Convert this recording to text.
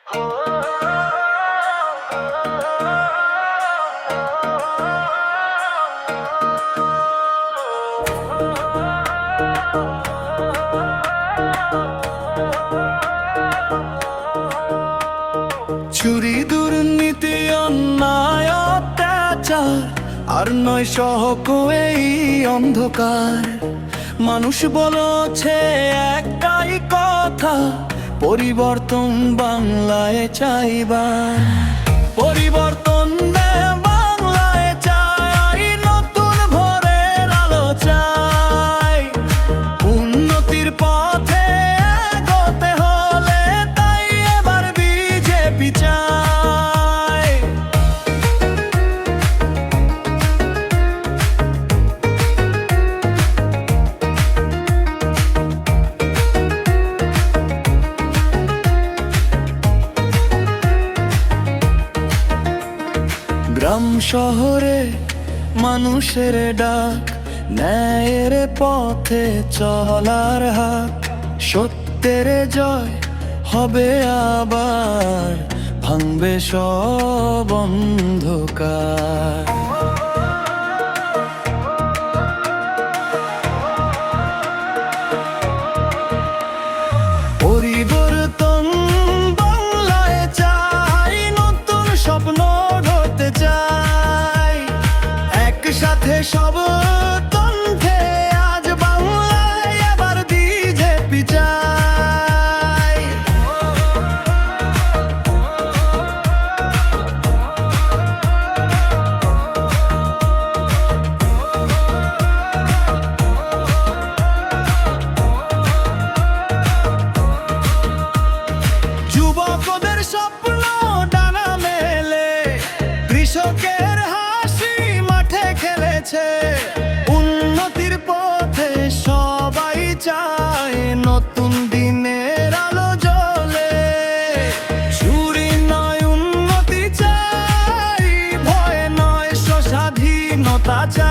চুরি, দুর্নীতি, অন্যায়, অত্যাচার আর নয় সহক এই অন্ধকার। মানুষ বলছে একটাই কথা, পরিবর্তন বাংলায় চাইবার। পরিবর্তন বাংলায় চাই, নতুন ভোরের আলো চাই। উন্নতির পথে এগোতে হলে তাই এবার বিজেপি চাই। গ্রাম শহরে মানুষের ডাক, ন্যায়ের পথে চলার হাক। সত্যের জয় হবে আবার, ভাঙবে সব অন্ধকার। পরিবর্তন বাংলায় চাই, নতুন স্বপ্ন গড়তে চাই। একসাথে সব কণ্ঠে আজ বাংলায় এবার বিজেপি চাই। যুবকদের স্বপ্ন ডানা মেলে, কৃষকের হাসি মাঠে খেলেছে। উন্নতির পথে সবাই চায়, নতুন দিনের আলো জ্বলে। চুরি নয়, উন্নতি চাই, ভয় নয়, স্বাধীনতা চাই।